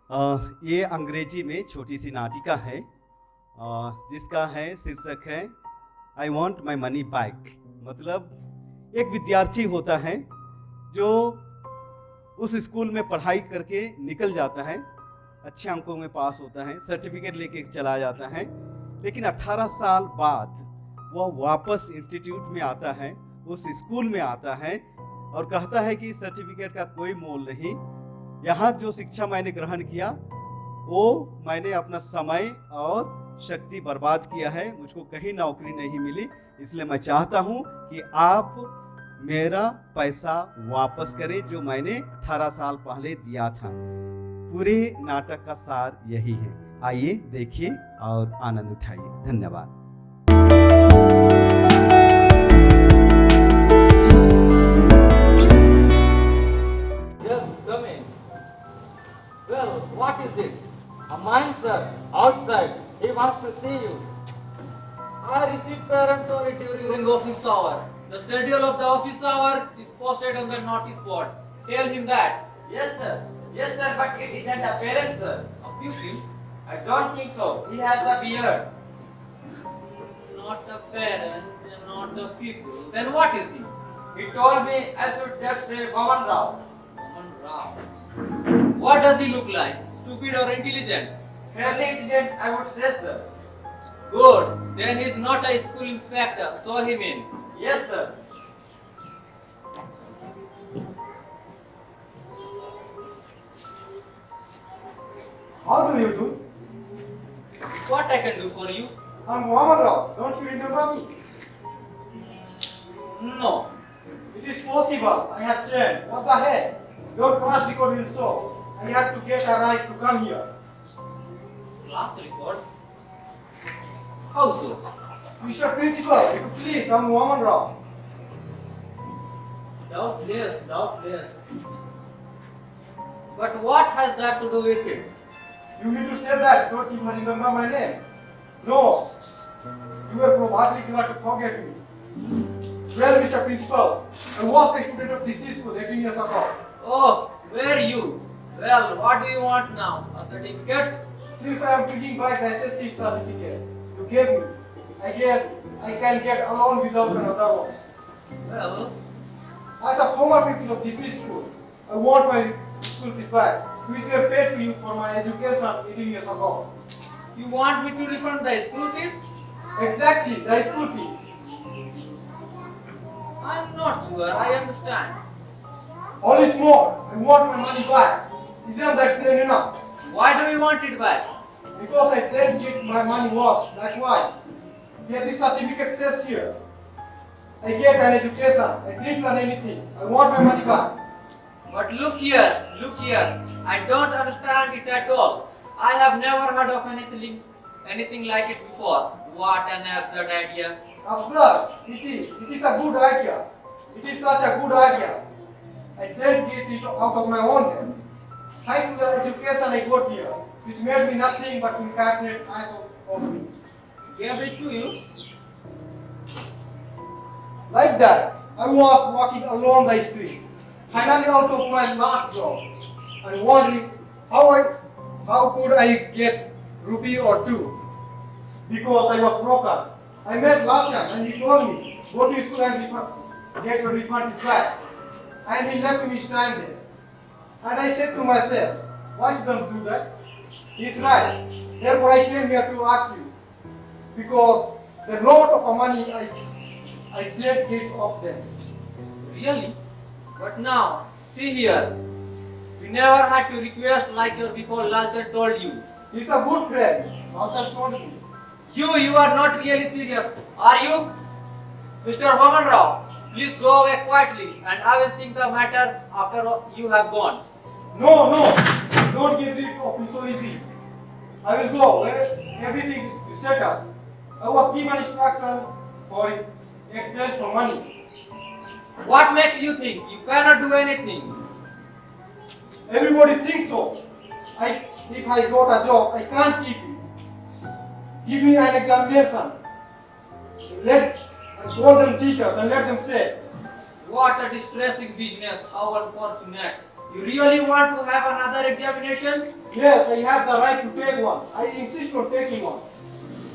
ये अंग्रेजी में छोटी सी नाटिका है जिसका है शीर्षक है I want my money back. मतलब एक विद्यार्थी होता है जो उस स्कूल में पढ़ाई करके निकल जाता है, अच्छे अंकों में पास होता है, सर्टिफिकेट लेके चला जाता है, लेकिन 18 साल बाद वह वापस इंस्टीट्यूट में आता है, उस स्कूल में आता है और कहता है कि सर्टिफिकेट का कोई मोल नहीं, यहाँ जो शिक्षा मैंने ग्रहण किया वो मैंने अपना समय और शक्ति बर्बाद किया है, मुझको कहीं नौकरी नहीं मिली, इसलिए मैं चाहता हूँ कि आप मेरा पैसा वापस करें जो मैंने 18 साल पहले दिया था। पूरे नाटक का सार यही है। आइए देखिए और आनंद उठाइए। धन्यवाद। Well, what is it? A man, sir, outside. He wants to see you. I receive parents only during office hour. The schedule of the office hour is posted on the notice board. Tell him that. Yes, sir. Yes, sir, but it isn't a parent, sir. A pupil? I don't think so. He has a beard. Not a parent, not the pupil. Then what is he? He told me I should just say Vaman Rao. Vaman Rao. What does he look like? Stupid or intelligent? Fairly intelligent, I would say, sir. Good. Then he's not a school inspector. Show him in. Yes, sir. How do you do? What I can do for you? I'm Vaman Rao. Don't you remember me? No. It is possible. I have changed. What the heck? Your class record will show. I have to get a right to come here. Class record? How so? Mr. Principal, please, I'm Vaman Rao. Doubtless, doubtless. But what has that to do with it? You mean to say that don't even remember my name? No. You were probably glad to forget me. Well, Mr. Principal, I was the student of this school 18 years ago. Oh, where you? Well, what do you want now? A certificate? Since I am bringing back the SSC certificate you gave me, I guess I can get along without another one. Well, as a former pupil of this school, I want my school fees back, which were paid to you for my education 18 years ago. you want me to refund the school fees? Exactly, the school fees. I'm not sure, I understand. All is more, I want my money back. Isn't that plain enough? Why do you want it back? Because I didn't get my money worth, that's why. Here this certificate says here. I get an education, I didn't learn anything. I want my money back. But look here, I don't understand it at all. I have never heard of anything like it before. What an absurd idea. Absurd, it is a good idea. It is such a good idea. I didn't get it out of my own head. Thanks to the education I got here, which made me nothing but incarnate eyes of me. Gave it to you? Like that, I was walking along the street, finally out of my last job, and wondering how could I get rupee or two, because I was broken. I met Lachan and he told me, go to school and get your refund back. And he left me stand there. And I said to myself, why should I do that? He's right. Therefore I came here to ask you, because the lot of money I didn't get off them. Really? But now, see here. We never had to request like your people Lachan told you. He's a good friend. Lachan told me. You are not really serious, are you? Mr. Vaman Rao, please go away quietly and I will think the matter after you have gone. No, don't get rid of me so easy. I will go where everything is set up. I was given instruction for exchange for money. What makes you think you cannot do anything? Everybody thinks so. If I got a job, I can't keep it. Give me an examination. I call them teachers and let them say. What a distressing business, how unfortunate. You really want to have another examination? Yes, I have the right to take one. I insist on taking one.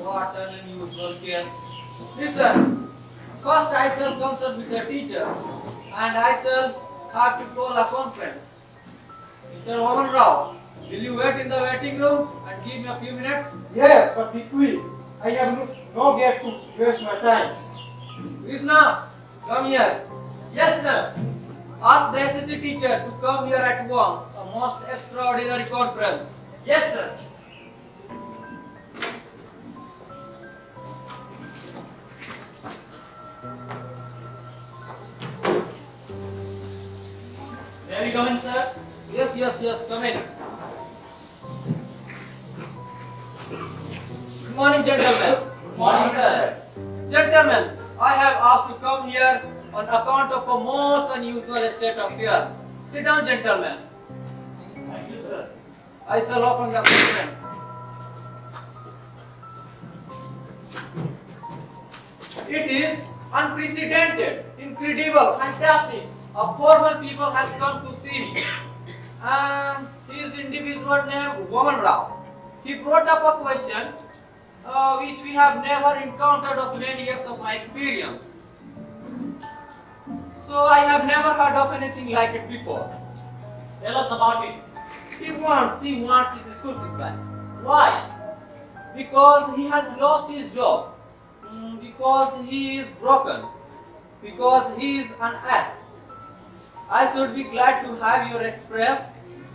What an unusual case. Listen, first I shall consult with the teachers and I shall have to call a conference. Mr. Mohan Rao, will you wait in the waiting room and give me a few minutes? Yes, but be quick. I have no get to waste my time. Krishna, come here. Yes, sir. Ask the SSC teacher to come here at once. A most extraordinary conference. Yes, sir. May we come in, sir? Yes, come in. Good morning, gentlemen. Good morning, sir. Gentlemen, I have asked to come here on account of a most unusual state of fear. Sit down, gentlemen. Thank you, sir. I shall open the conference. It is unprecedented, incredible, fantastic. A former people has come to see me. And his individual name Mohan Rao. He brought up a question which we have never encountered of many years of my experience. So I have never heard of anything like it before. Tell us about it. He wants his school fees back. Why? Because he has lost his job. Because he is broken. Because he is an ass. I should be glad to have your express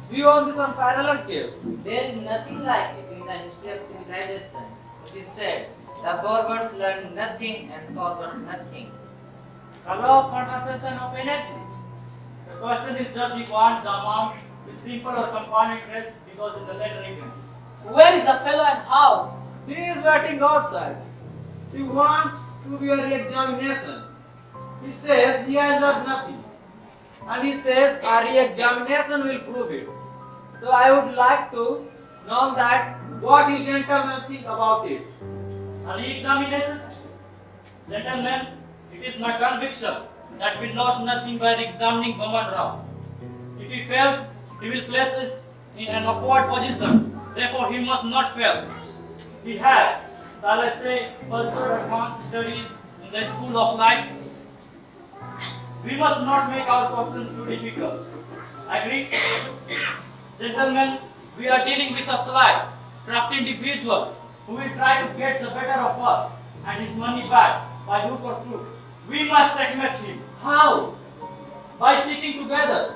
view on this unparalleled case. There is nothing like it in the history of civilization. It is said, the forwards learn nothing and forward nothing. The law of compensation of energy. The question is, does he want the amount with simple or compound interest because in the letter written? Where is the fellow and how? He is waiting outside. He wants to be a re-examination. He says he has learned nothing. And he says a re-examination will prove it. So I would like to know that what you gentlemen think about it. A re-examination? Gentlemen, it is my conviction that we lost nothing by examining Mohan Rao. If he fails, he will place us in an awkward position. Therefore, he must not fail. He has, shall I say, pursued advanced studies in the school of life. We must not make our questions too difficult. Agree? Gentlemen, we are dealing with a sly, crafty individual who will try to get the better of us and his money back by hook or crook. We must checkmate him. How? By sticking together.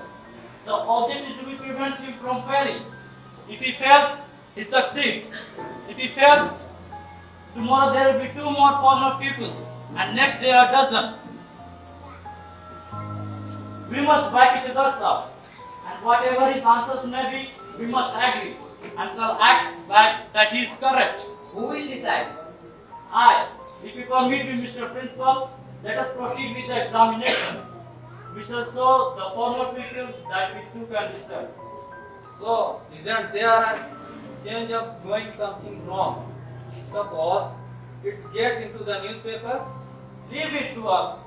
The object is to prevent him from failing. If he fails, he succeeds. If he fails, tomorrow there will be 2 more former pupils and next day a dozen. We must back each other up, and whatever his answers may be, we must agree and shall act back that he is correct. Who will decide? I, if you permit me, Mr. Principal, let us proceed with the examination. We shall show the former people that we too can decide. So, isn't there a change of doing something wrong? Suppose it's get into the newspaper. Leave it to us.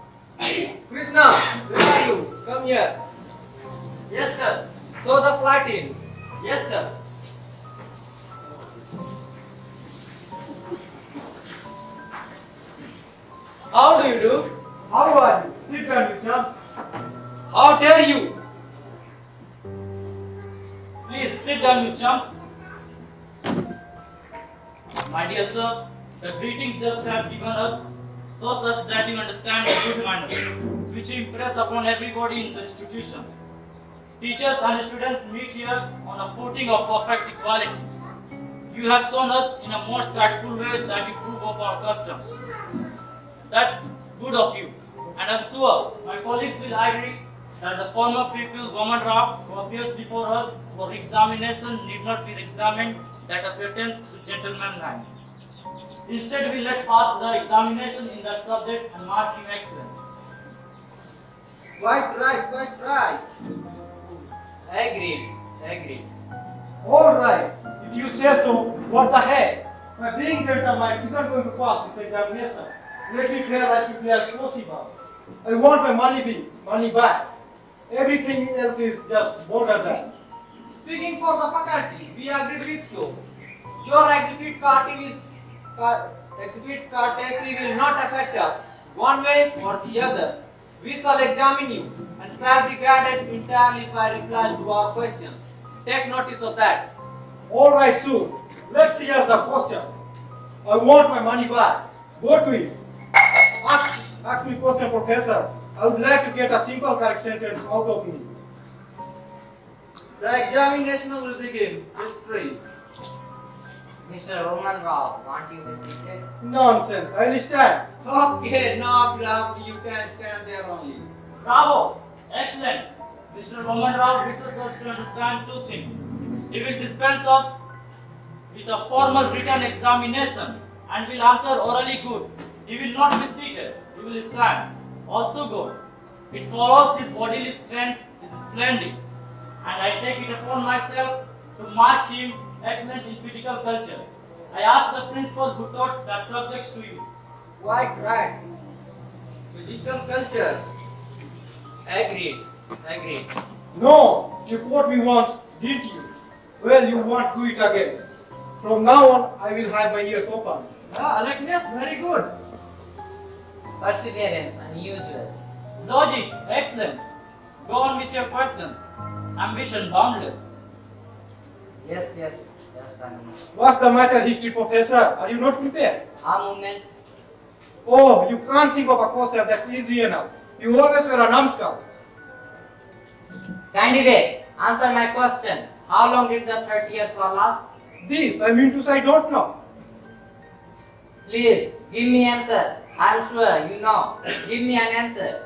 Krishna, where are you? Come here. Yes, sir. Show the flight in. Yes, sir. How do you do? How are you? Sit down, you chumps. How dare you? Please sit down, you chump. My dear sir, the greeting just have given us so such that you understand the good manners, which you impress upon everybody in the institution. Teachers and students meet here on a footing of perfect equality. You have shown us in a most tactful way that you prove of our customs. That's good of you, and I'm sure my colleagues will agree that the former pupil Mohan Rao who appears before us for examination need not be examined that pertains to gentlemankind. Instead, we let pass the examination in that subject and mark him excellent. Quite right. Agreed. All right. If you say so, what the heck? My being gentleman isn't going to pass this examination. Let me fair as quickly as possible. I want my money back. Everything else is just borderlands. Speaking for the faculty, we agree with you. Your exhibit courtesy will not affect us, one way or the other. We shall examine you and shall be guided entirely by replies to our questions. Take notice of that. Alright, soon. Let's hear the question. I want my money back. Go to it. Ask me question, Professor. I would like to get a simple correct sentence out of me. The examination will begin. History. Mr. Roman Rao, want you be seated? Nonsense. I'll stand. Okay, no problem. You can stand there only. Bravo! Excellent! Mr. Roman Rao wishes us to understand two things. He will dispense us with a formal written examination and will answer orally good. He will not be seated, he will stand. Also good. It follows his bodily strength is splendid, and I take it upon myself to mark him excellent in physical culture. I ask the principal who taught that subjects to you. Quite right. Physical culture. Agreed. No, you taught me once, didn't you? Well, you won't do it again. From now on, I will have my ears open. Alertness, very good. Perseverance, unusual. Logic, excellent. Go on with your questions. Ambition, boundless. Yes, just a minute. What's the matter, history professor? Are you not prepared? A moment. Oh, you can't think of a question that's easy enough. You always were a numbskull. Candidate, answer my question. How long did the 30 years war last? This, I mean to say, I don't know. Please, give me answer. I'm sure you know. Give me an answer.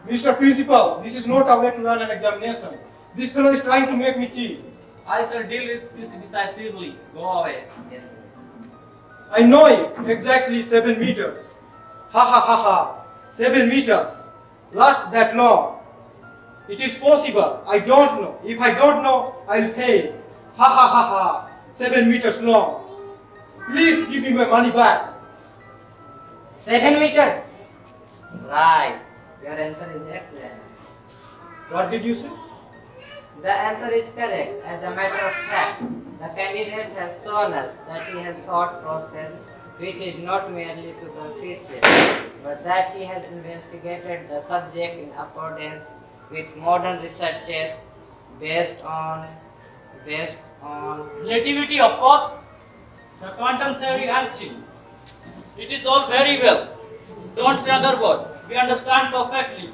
Mr. Principal, this is not a way to run an examination. This fellow is trying to make me cheat. I shall deal with this decisively. Go away. Yes. I know it. Exactly 7 meters. Ha ha ha ha. 7 meters. Last that long. It is possible. I don't know. If I don't know, I'll pay. Ha ha ha ha. 7 meters long. Please give me my money back. 7 meters. Right. Your answer is excellent. What did you say? The answer is correct. As a matter of fact, the candidate has shown us that he has thought process which is not merely superficial, but that he has investigated the subject in accordance with modern researches based on Relativity, of course. The quantum theory Einstein. It is all very well. Don't say another word. We understand perfectly.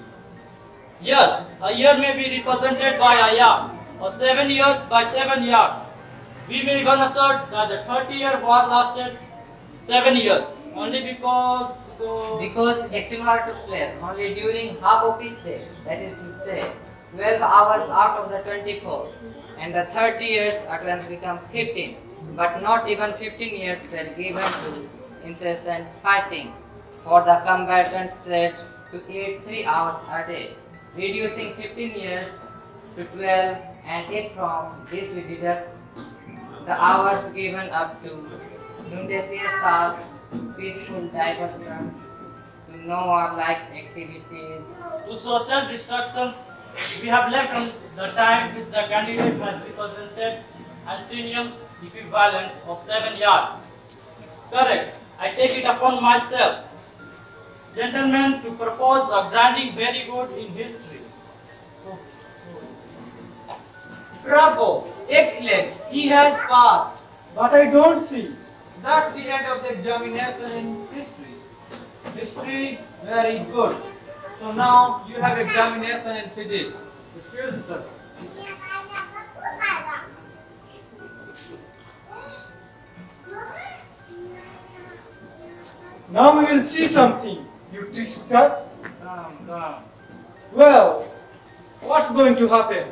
Yes, a year may be represented by a yard, or 7 years by 7 yards. We may even assert that the 30-year war lasted 7 years, only because actual war took place only during half of each day, that is to say, 12 hours out of the 24, and the 30 years at once become 15, but not even 15 years were given to incessant fighting, for the combatants said to eat 3 hours a day, reducing 15 years to 12, and if from this we deduct the hours given up to noonday siestas, peaceful diversions, to no warlike activities, to social distractions, we have left on the time which the candidate has represented Einsteinian equivalent of 7 yards. Correct. I take it upon myself, gentlemen, to propose a granting very good in history. Bravo! Excellent! He has passed. But I don't see. That's the end of the examination in history. History, very good. So now you have examination in physics. Excuse me, sir. Now we will see something, you tricksters. Come. Well, what's going to happen?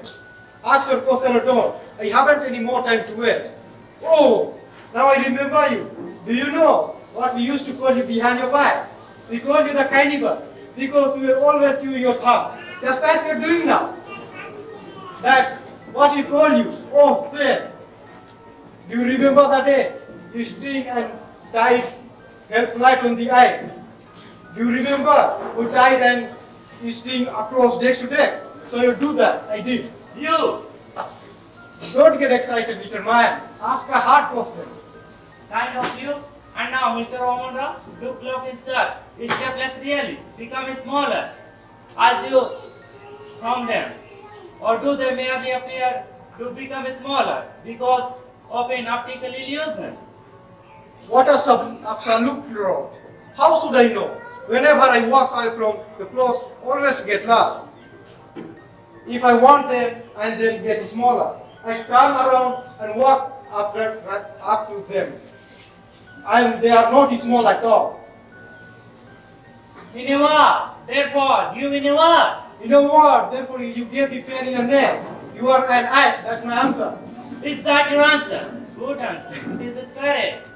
Ask your question or don't. I haven't any more time to wait. Oh, now I remember you. Do you know what we used to call you behind your back? We called you the cannibal because you were always chewing your thumb, just as you're doing now. That's what we call you. Oh, say. Do you remember that day you string and tied help light on the eye? Do you remember who died and sitting across desk to desk. So you do that. I did. You! Don't get excited, little man. Ask a hard question. Kind of you. And now, Mr. Omandra, look left in church. Step less really. Become smaller. As you from them. Or do they merely appear to become smaller because of an optical illusion? What a absolute plot. How should I know? Whenever I walk away from the clothes, always get large. If I want them and then get smaller, I turn around and walk up to them. And they are not small at all. In a word, therefore, you in a word. In a word, therefore you gave me pain in the neck. You are an ass. That's my answer. Is that your answer? Good answer. It is correct.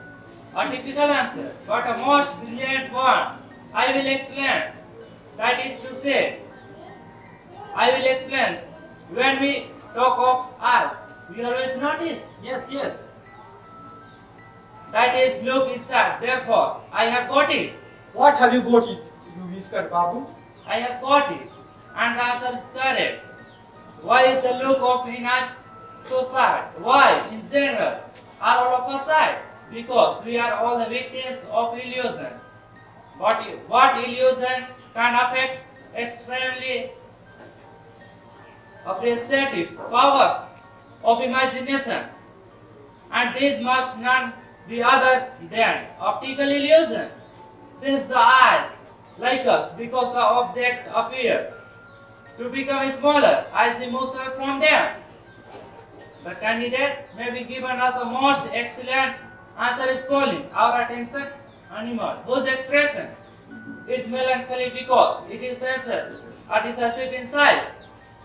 A typical answer, but a most brilliant one. I will explain. That is to say, I will explain. When we talk of us, we always notice. Yes. That is, look is sad. Therefore, I have got it. What have you got it, you whiskered Babu? I have got it. And the answer is correct. Why is the look of in us so sad? Why, in general, are all of us sad? Because we are all the victims of illusion. What illusion can affect extremely appreciative powers of imagination? And these must none be other than optical illusions, since the eyes like us because the object appears to become smaller as he moves away from them. The candidate may be given as a most excellent answer is calling our attention animal whose expression is melancholy because it is senses a decisive insight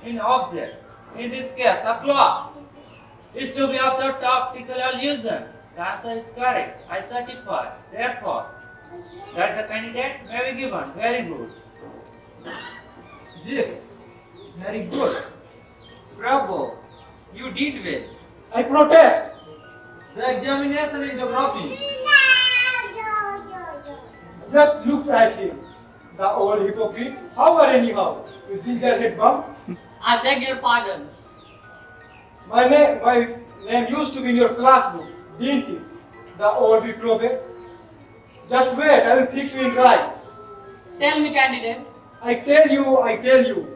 in object. In this case, a clock is to be observed optical illusion. The answer is correct. I certify, therefore, that the candidate may be given. Very good. Yes, very good. Bravo, you did well. I protest. The examination in geography. Just look at him. The old hypocrite. How are anyhow? With ginger head bump. I beg your pardon. My name used to be in your class book, didn't it? The old reprobate. Just wait, I will fix you in right. Tell me, candidate. I tell you.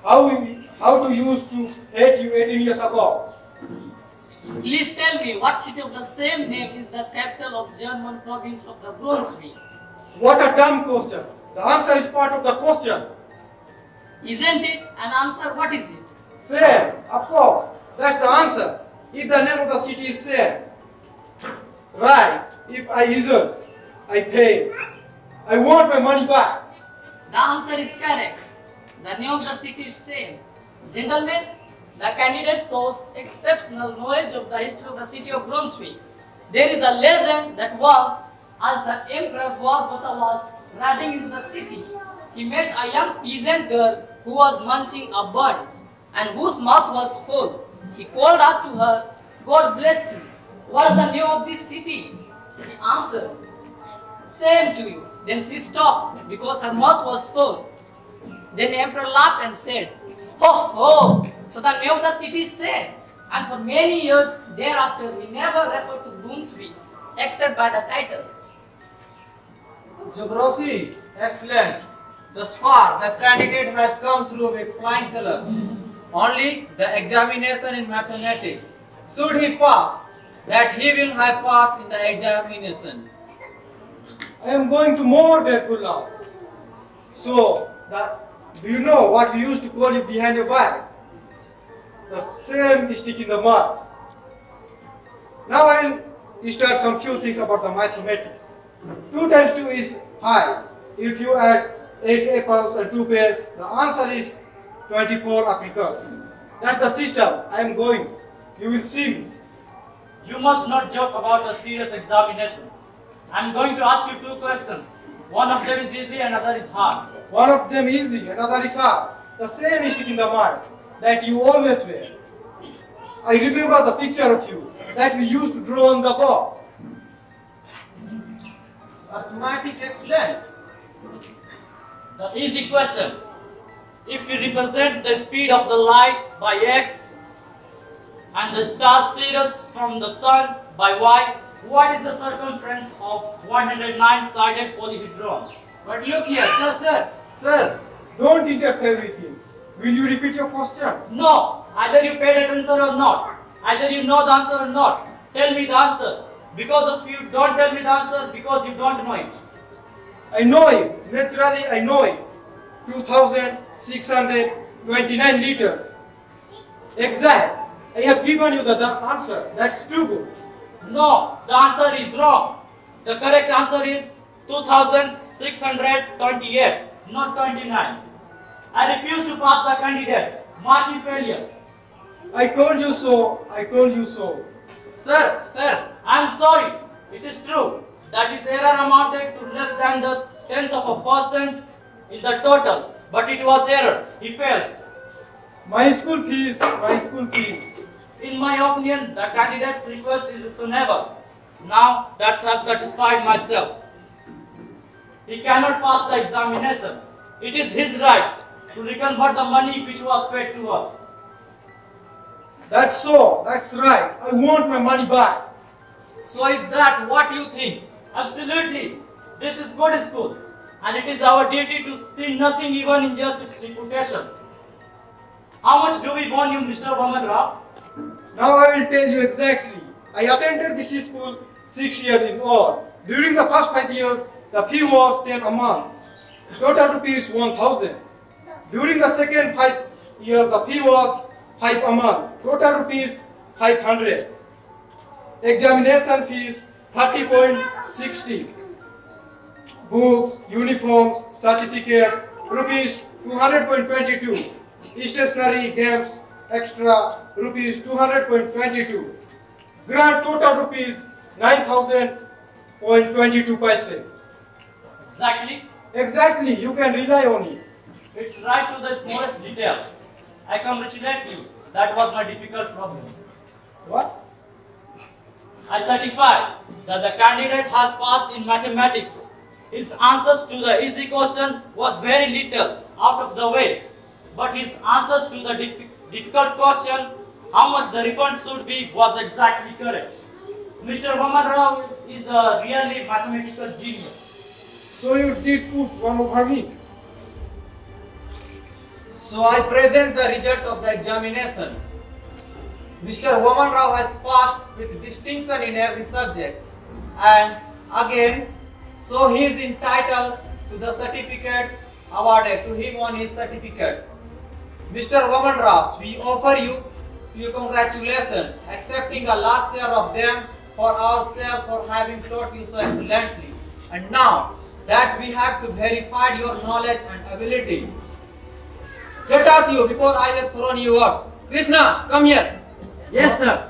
How to used to hate you 18 years ago. Please tell me what city of the same name is the capital of German province of the Brunswick. What a dumb question. The answer is part of the question. Isn't it an answer? What is it? Same, of course. That's the answer. If the name of the city is same. Right. If I isn't, I pay. I want my money back. The answer is correct. The name of the city is same. Gentlemen, the candidate shows exceptional knowledge of the history of the city of Brunswick. There is a legend that once, as the Emperor Barbarossa was riding into the city, he met a young peasant girl who was munching a bud and whose mouth was full. He called out to her, "God bless you. What is the name of this city?" She answered, "Same to you." Then she stopped because her mouth was full. Then the emperor laughed and said, "Ho ho! So the name of the city is same." And for many years thereafter he never referred to Brunswick except by the title. Geography, excellent. Thus far, the candidate has come through with flying colors. Only the examination in mathematics. Should he pass, that he will have passed in the examination. I am going to more careful now. So, do you know what we used to call you behind your back? The same stick in the mud. Now I will start some few things about the mathematics. 2 times 2 is high. If you add 8 apples and 2 pears, the answer is 24 apricots. That's the system I am going. You will see. You must not joke about a serious examination. I am going to ask you 2 questions. One of them is easy and another is hard. One of them easy, another is hard. The same stick in the mud that you always wear. I remember the picture of you that we used to draw on the board. Arithmetic, excellent. The easy question. If we represent the speed of the light by x and the star Sirius from the sun by y, what is the circumference of 109-sided polyhedron? But look here, sir, Don't interfere with him. Will you repeat your question? No, either you paid attention or not. Either you know the answer or not. Tell me the answer. Because of you, don't tell me the answer because you don't know it. I know it. Naturally, I know it. 2,629 liters. Exact. I have given you the answer. That's too good. No, the answer is wrong. The correct answer is 2,628, not 29. I refuse to pass the candidate. Marking failure. I told you so. I told you so. sir, I am sorry. It is true that his error amounted to less than the 0.1% in the total. But it was error. He fails. My school fees. In my opinion, the candidate's request is reasonable. Now that I have satisfied myself. He cannot pass the examination. It is his right to reconvert the money which was paid to us. That's so. That's right. I want my money back. so is that what you think? Absolutely. This is good school. And it is our duty to see nothing even injures its reputation. How much do we want you, Mr. Vaman Rao? Now I will tell you exactly. I attended this school 6 years in all. During the first 5 years, the fee was 10 a month. Total rupees 1,000. During the second 5 years, the fee was 5 a month. Total rupees 500. Examination fees 30.60. Books, uniforms, certificates, rupees 200.22. Stationery, games, extra, rupees 200.22. Grand total rupees 9,000.22 paise. Exactly. Exactly, you can rely on it. It's right to the smallest detail. I congratulate you. That was my difficult problem. What? I certify that the candidate has passed in mathematics. His answers to the easy question was very little out of the way. But his answers to the difficult question, how much the refund should be, was exactly correct. Mr. Vaman Rao is a really mathematical genius. So you did put one over me. So I present the result of the examination. Mr. Vaman Rao has passed with distinction in every subject, and again, so he is entitled to the certificate awarded to him on his certificate. Mr. Vaman Rao, we offer you your congratulations, accepting a large share of them for ourselves for having taught you so excellently. And now that we have to verify your knowledge and ability, get out you before I have thrown you out. Krishna, come here. Yes, sir.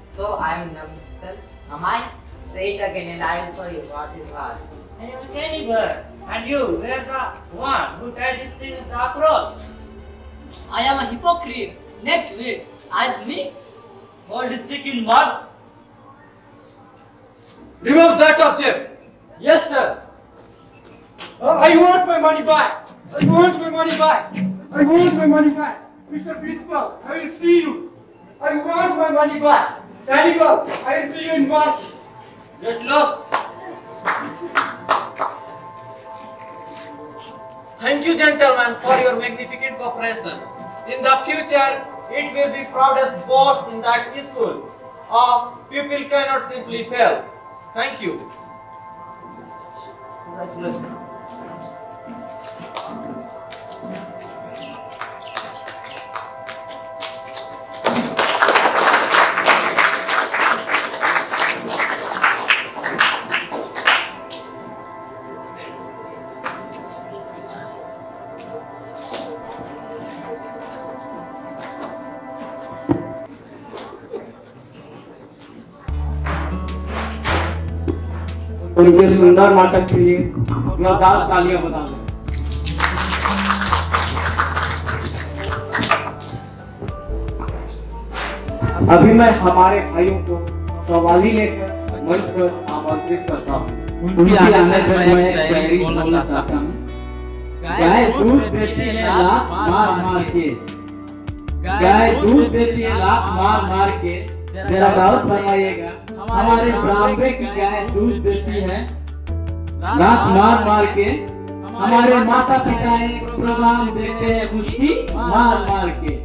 So I am Namaskar. Am I? Say it again and I will show you what is what. I am a canny bird, and you were the one who tied this string with the cross. I am a hypocrite. Neck weak. As me? Hold stick in mud. Remove that object. Yes, sir. I want my money back. I want my money back. I want my money back. Mr. Principal, I will see you. I want my money back. Cannibal, I will see you in March. Get lost. Thank you, gentlemen, for your magnificent cooperation. In the future, it will be proudest boast in that school. A pupil cannot simply fail. Thank you. Congratulations. उनके सुंदर नाटक के लिए जोरदार तालियां बजा दें। अभी मैं हमारे भाइयों को कव्वाली लेकर मंच पर आमंत्रित करता हूँ। उनके आनंद में मैं शायरी बोलना चाहता हूँ। गाय दूध देती है लात मार मार के, गाय दूध देती है लात मार मार के। जरा दाऊद फरमाइएगा, हमारे ब्राह्मणे की गाय दूध देती है लात मार मार के, हमारे माता पिता एक प्रोग्राम देखते हैं उसकी मार मार के।